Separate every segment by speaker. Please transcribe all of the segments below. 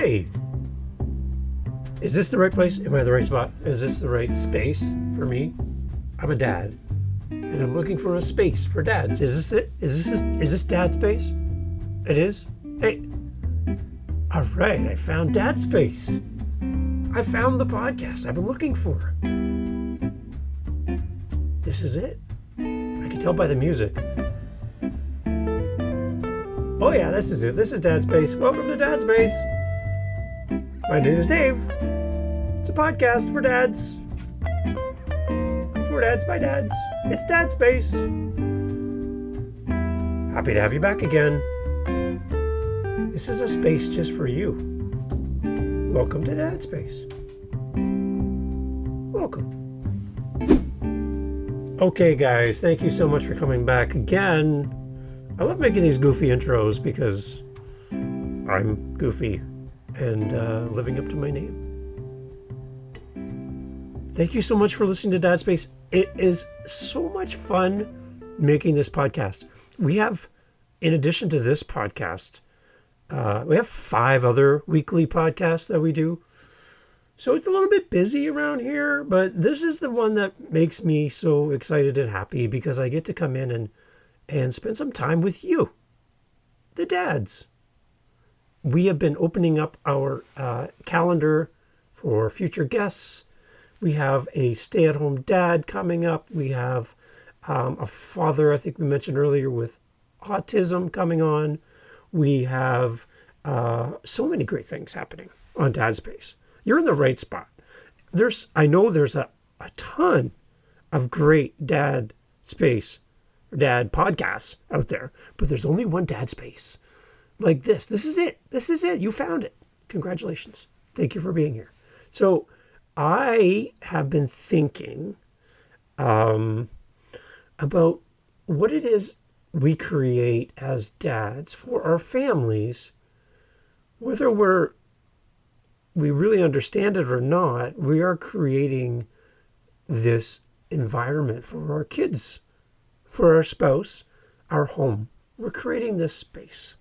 Speaker 1: hey, is this the right place? Am I in the right spot? Is this the right space for me? I'm a dad, and I'm looking for a space for dads. Is this it? Is this dad space? It is? Hey, all right, I found dad space. I found the podcast I've been looking for. This is it. I can tell by the music. Oh yeah, this is it. This is Dad Space. Welcome to Dad Space. My name is Dave. It's a podcast for dads. For dads by dads. It's Dad Space. Happy to have you back again. This is a space just for you. Welcome to Dad Space. Welcome. Okay, guys, thank you so much for coming back again. I love making these goofy intros because I'm goofy and living up to my name. Thank you so much for listening to Dad Space. It is so much fun making this podcast. We have, in addition to this podcast, we have 5 other weekly podcasts that we do. So it's a little bit busy around here, but this is the one that makes me so excited and happy because I get to come in and spend some time with you, the dads. We have been opening up our calendar for future guests. We have a stay-at-home dad coming up. We have a father, I think we mentioned earlier, with autism coming on. We have so many great things happening on Dad Space. You're in the right spot. I know there's a ton of great Dad Space, Dad podcasts out there, but there's only one Dad Space like this. This is it. This is it. You found it. Congratulations. Thank you for being here. So I have been thinking about what it is we create as dads for our families, whether we really understand it or not. We are creating this environment for our kids, for our spouse, our home. We're creating this space.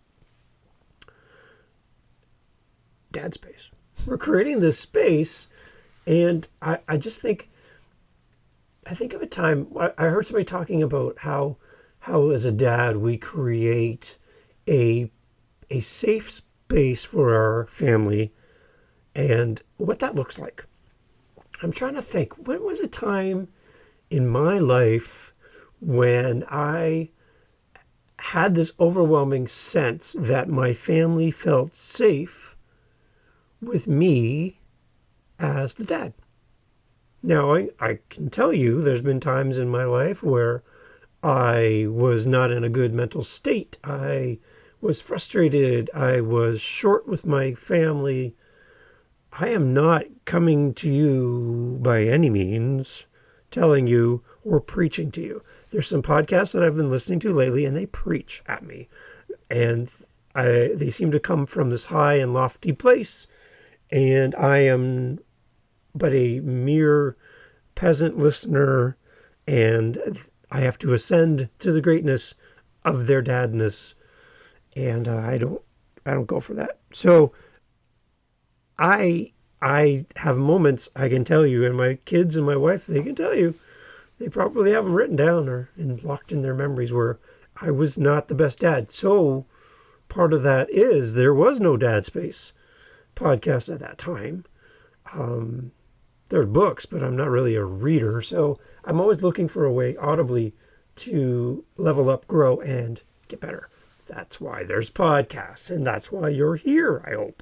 Speaker 1: Dad space. We're creating this space, and I just think, I think of a time, I heard somebody talking about how as a dad we create a safe space for our family and what that looks like. I'm trying to think, when was a time in my life when I had this overwhelming sense that my family felt safe with me as the dad? Now, I can tell you there's been times in my life where I was not in a good mental state. I was frustrated. I was short with my family. I am not coming to you by any means telling you or preaching to you. There's some podcasts that I've been listening to lately, and they preach at me. And they seem to come from this high and lofty place, and I am but a mere peasant listener, and I have to ascend to the greatness of their Dad-ness, and I don't go for that. So I have moments, I can tell you, and my kids and my wife, they can tell you, they probably have them written down or locked in their memories, where I was not the best dad. So part of that is there was no Dad Space podcast at that time. There's books, but I'm not really a reader. So I'm always looking for a way audibly to level up, grow, and get better. That's why there's podcasts, and that's why you're here, I hope.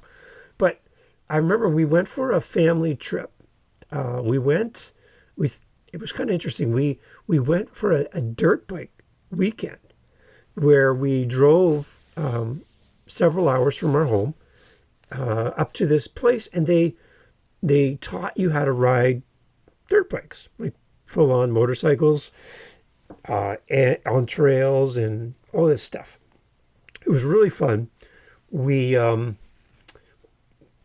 Speaker 1: But I remember we went for a family trip. It was kind of interesting. We went for a dirt bike weekend where we drove several hours from our home up to this place, and they taught you how to ride dirt bikes, like full-on motorcycles, and on trails and all this stuff. It was really fun.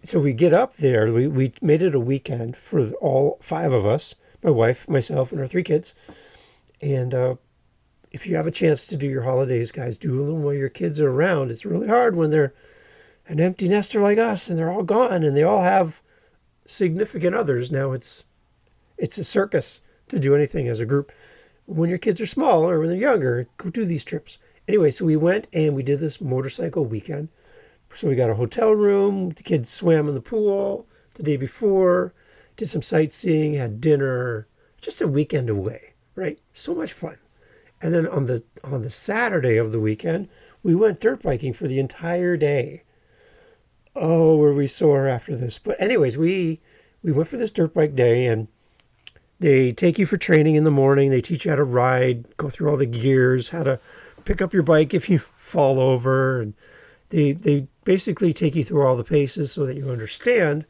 Speaker 1: So we get up there. We made it a weekend for all 5 of us, my wife, myself, and our 3 kids. And if you have a chance to do your holidays, guys, do them while your kids are around. It's really hard when they're an empty nester like us, and they're all gone, and they all have significant others. Now it's a circus to do anything as a group. When your kids are small or when they're younger, go do these trips. Anyway, so we went and we did this motorcycle weekend. So we got a hotel room. The kids swam in the pool the day before, did some sightseeing, had dinner, just a weekend away, right? So much fun. And then on the Saturday of the weekend, we went dirt biking for the entire day. Oh, were we sore after this. But anyways, we went for this dirt bike day, and they take you for training in the morning. They teach you how to ride, go through all the gears, how to pick up your bike if you fall over. And they basically take you through all the paces so that you understand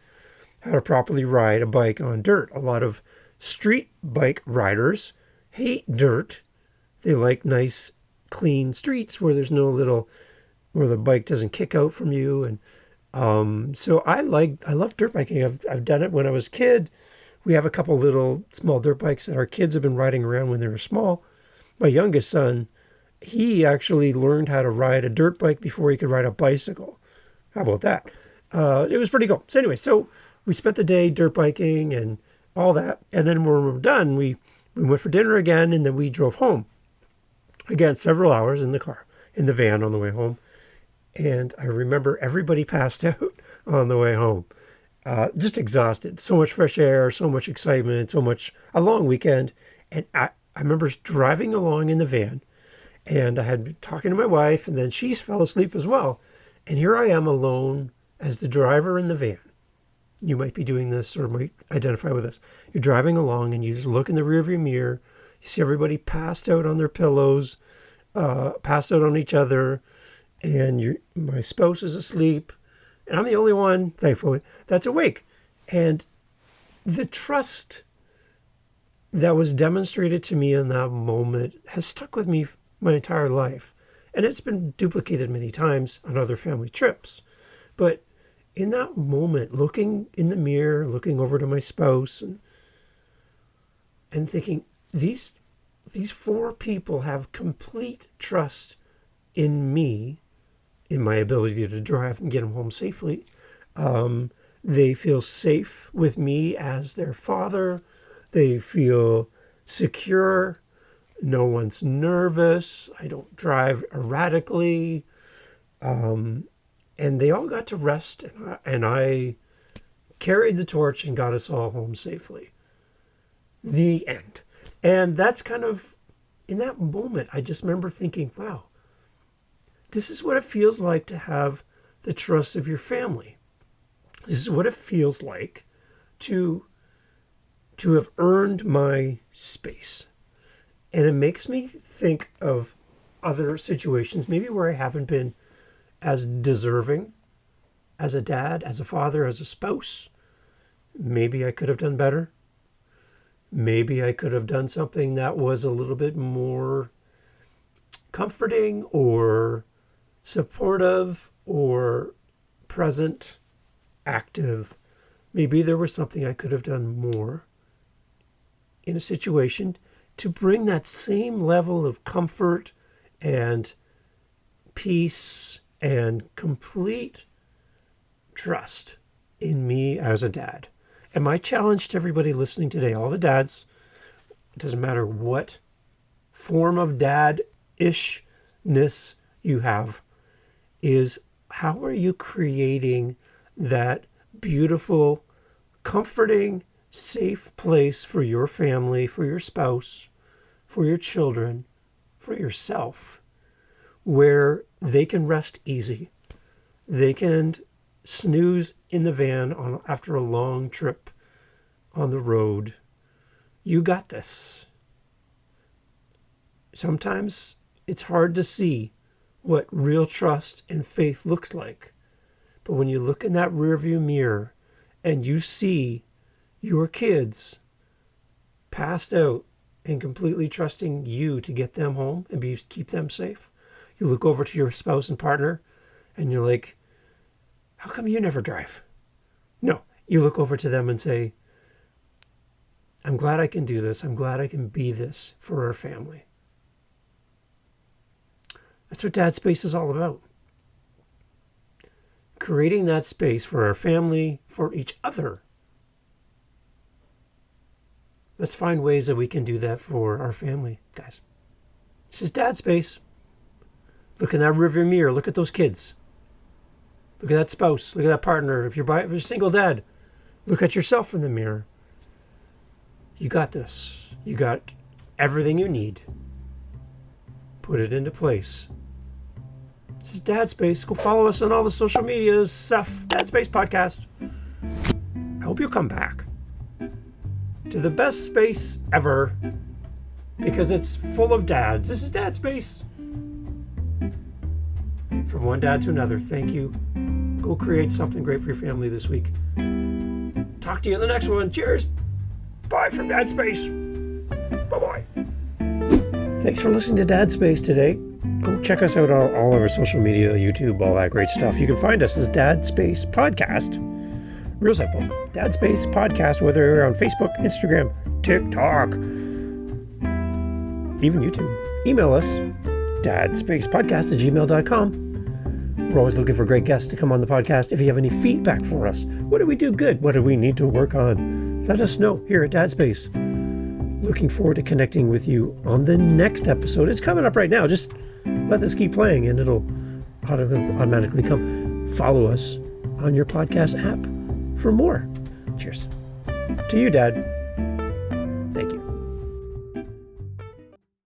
Speaker 1: how to properly ride a bike on dirt. A lot of street bike riders hate dirt. They like nice, clean streets where there's no where the bike doesn't kick out from you. And so I love dirt biking. I've done it when I was a kid. We have a couple little small dirt bikes that our kids have been riding around when they were small. My youngest son, he actually learned how to ride a dirt bike before he could ride a bicycle. How about that? It was pretty cool. So anyway, so we spent the day dirt biking and all that. And then when we were done, we went for dinner again, and then we drove home. Again, several hours in the car, in the van on the way home. And I remember everybody passed out on the way home. Just exhausted. So much fresh air, so much excitement, a long weekend. And I remember driving along in the van, and I had been talking to my wife, and then she fell asleep as well. And here I am alone as the driver in the van. You might be doing this or might identify with this. You're driving along and you just look in the rearview mirror. You see everybody passed out on their pillows, passed out on each other, and my spouse is asleep. And I'm the only one, thankfully, that's awake. And the trust that was demonstrated to me in that moment has stuck with me my entire life. And it's been duplicated many times on other family trips. But in that moment, looking in the mirror, looking over to my spouse and thinking, these four people have complete trust in me, in my ability to drive and get them home safely. They feel safe with me as their father. They feel secure. No one's nervous. I don't drive erratically. And they all got to rest, and I carried the torch and got us all home safely. The end. And that's kind of, in that moment, I just remember thinking, wow, this is what it feels like to have the trust of your family. This is what it feels like to have earned my space. And it makes me think of other situations, maybe where I haven't been as deserving as a dad, as a father, as a spouse. Maybe I could have done better. Maybe I could have done something that was a little bit more comforting or supportive or present, active. Maybe there was something I could have done more in a situation to bring that same level of comfort and peace and complete trust in me as a dad. And my challenge to everybody listening today, all the dads, it doesn't matter what form of dad-ishness you have, is how are you creating that beautiful, comforting, safe place for your family, for your spouse, for your children, for yourself, where they can rest easy. They can snooze in the van after a long trip on the road. You got this. Sometimes it's hard to see what real trust and faith looks like. But when you look in that rearview mirror and you see your kids passed out and completely trusting you to get them home and keep them safe, you look over to your spouse and partner and you're like, how come you never drive? No, you look over to them and say, I'm glad I can do this. I'm glad I can be this for our family. That's what Dad Space is all about. creating that space for our family, for each other. Let's find ways that we can do that for our family, guys. This is Dad Space. Look in that rearview mirror. Look at those kids. Look at that spouse. Look at that partner. If you're a single dad, look at yourself in the mirror. You got this. You got everything you need. Put it into place. This is Dad Space. Go follow us on all the social medias. Stuff. Dad Space Podcast. I hope you'll come back to the best space ever, because it's full of dads. This is Dad Space. From one dad to another. Thank you. Go create something great for your family this week. Talk to you in the next one. Cheers. Bye from Dad Space. Bye-bye. Thanks for listening to Dad Space today. Go check us out on all of our social media, YouTube, all that great stuff. You can find us as Dad Space Podcast. Real simple. Dad Space Podcast, whether you're on Facebook, Instagram, TikTok, even YouTube. Email us, dadspacepodcast@gmail.com. We're always looking for great guests to come on the podcast. If you have any feedback for us, what do we do good? What do we need to work on? Let us know here at Dad Space. Looking forward to connecting with you on the next episode. It's coming up right now. Just let this keep playing and it'll automatically come. Follow us on your podcast app for more. Cheers. To you, Dad.